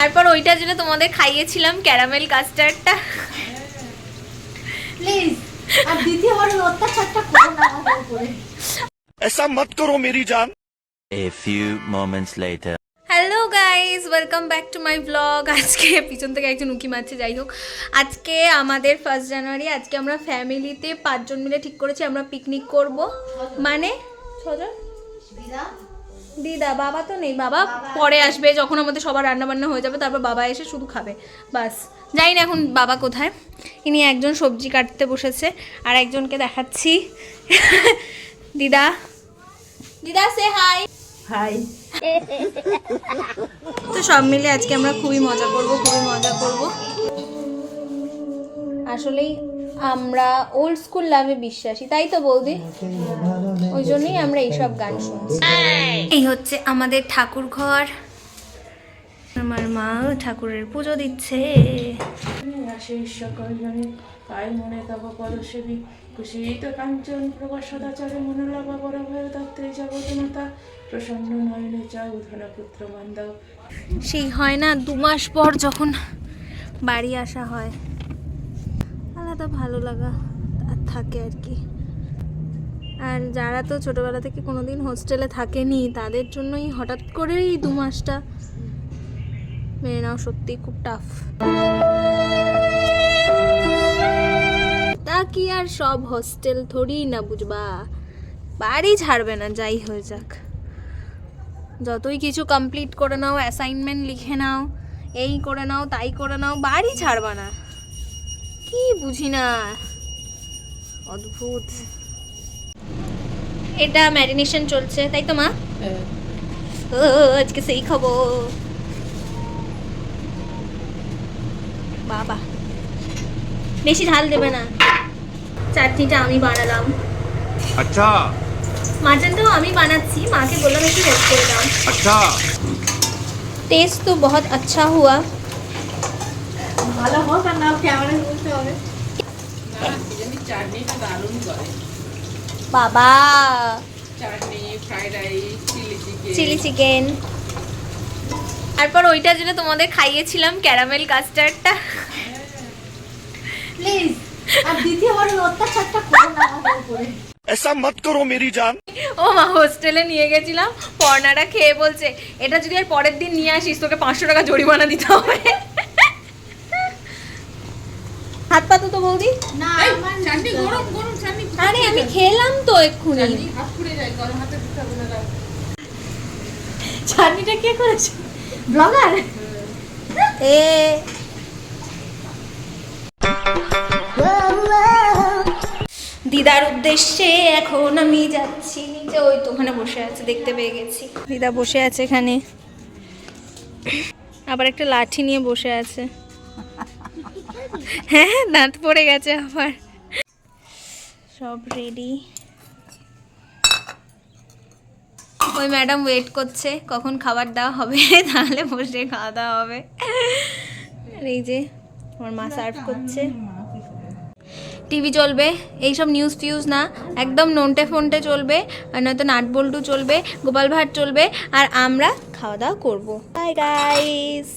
তারপর ওইটার জন্য তোমাদের খাইয়েছিলাম ক্যারামেল কাস্টার্ডটা। প্লিজ আর দ্বিতীয়বার অত্যাচারটা করো না আমাদের উপরে। ऐसा मत करो मेरी जान। A few moments later. Hello guys, welcome back to my blog. আজকে পিছন থেকে একজন উঁকি মারছে, যাই হোক। আজকে আমাদের 1 জানুয়ারি। আজকে আমরা ফ্যামিলিতে 5 জন মিলে ঠিক করেছি আমরা পিকনিক করব। মানে 6 জন। দিদা, বাবা তো নেই, বাবা পরে আসবে যখন আমাদের সবার রান্না বান্না হয়ে যাবে, তারপর বাবা এসে শুধু খাবে, বাস। জানি না এখন বাবা কোথায়। ইনি একজন সবজি কাটতে বসেছে, আর একজনকে দেখাচ্ছি। দিদা, দিদা সে হাই। হাই। তো সব মিলে আজকে আমরা খুবই মজা করব। আসলেই আমরা ওল্ড স্কুল লাভে বিশ্বাসী, তাই তো বৌদি? ওই জন্যই আমরা এইসব গান শুনছি। এই হচ্ছে আমাদের ঠাকুর ঘর। আমার মা ঠাকুরের পুজো দিচ্ছে। সকল জনে পায় মনে তব পদসেবী কুশিত কাঞ্চন প্রভা সদাচারে মনোলাভা বরাভয় দত্তে জগৎমাতা প্রসন্ন নয়নে চাও ধন পুত্র মান্দাও। সেই হয় না 2 মাস পর যখন বাড়ি আসা হয়, আলাদা ভালো লাগা থাকে আর কি। আর যারা তো ছোটবেলা থেকে কোনোদিন হোস্টেলে থাকেনি, তাদের জন্যই হঠাৎ করেই 2 মাসটা মেনে নাও সত্যি খুব টাফ। তা কি আর সব হোস্টেল থোড়ি না বুঝবা, বাড়ি ছাড়বে না যাই হয়ে যাক। যতই কিছু কমপ্লিট করে নাও, অ্যাসাইনমেন্ট লিখে নাও, এই করে নাও তাই করে নাও, বাড়ি ছাড়বা না। কি বুঝি না, অদ্ভুত। এটা ম্যারিনেশন চলছে, তাই তো মা? ও আজকে সেই খাবো বাবা। বেশি ঝাল দেবে না। চাটনিটা আমি বানালাম। अच्छा মাটনটাও আমি বানাচ্ছি, মাকে বললাম একটু হেল্প করে দাও। अच्छा टेस्ट तो बहुत अच्छा हुआ। ভালো হোক আর না ক্যামেরায় বলতে হবে। চাটনিটা দারুণ করে। বাবা চাটনি, ফ্রাইড রাইস, চিলি চিকেন। তারপর ওইটার জন্য তোমাদের খাইয়েছিলাম ক্যারামেল কাস্টার্ডটা। প্লিজ আর দ্বিতীয়বার অত্যাচারটা করো না আমাদের উপরে। ऐसा मत करो मेरी जान। ও মা, হোস্টেলে নিয়ে গেছিলাম, পর্নাটা খেয়ে বলছে এটা যদি আর পরের দিন নিয়ে আসিস তোকে 500 টাকা জরিমানা দিতে হবে। হাত পাতো তো বৌদি। না আমার চাটনি গরম গরম চাটনি। আরে আমি খেলাম তো এক্ষুনি। হাত পুড়ে যায়, গরম হাতে দিতে হবে না। দাও। চাটনিটা কে করেছে? ব্লগার। এ দিদার উদ্দেশ্যে এখন আমি যাচ্ছি। যে ওই তো ওখানে বসে আছে, দেখতে পেয়ে গেছি। দিদা বসে আছে এখানে, আবার একটা লাঠি নিয়ে বসে আছে। হ্যাঁ, দাঁত পড়ে গেছে আবার। সব রেডি। ওই ম্যাডাম ওয়েট করছে কখন খাবার দেওয়া হবে, তাহলে বসে খাওয়া দাওয়া হবে। আর এই যে আমার মা সার্ভ করছে। টিভি চলবে, এইসব নিউজ ফিউজ না, একদম নন্টে ফন্টে চলবে, আর নয়তো নাট বল্টু চলবে, গোপাল ভাট চলবে, আর আমরা খাওয়া দাওয়া করবো। Bye guys.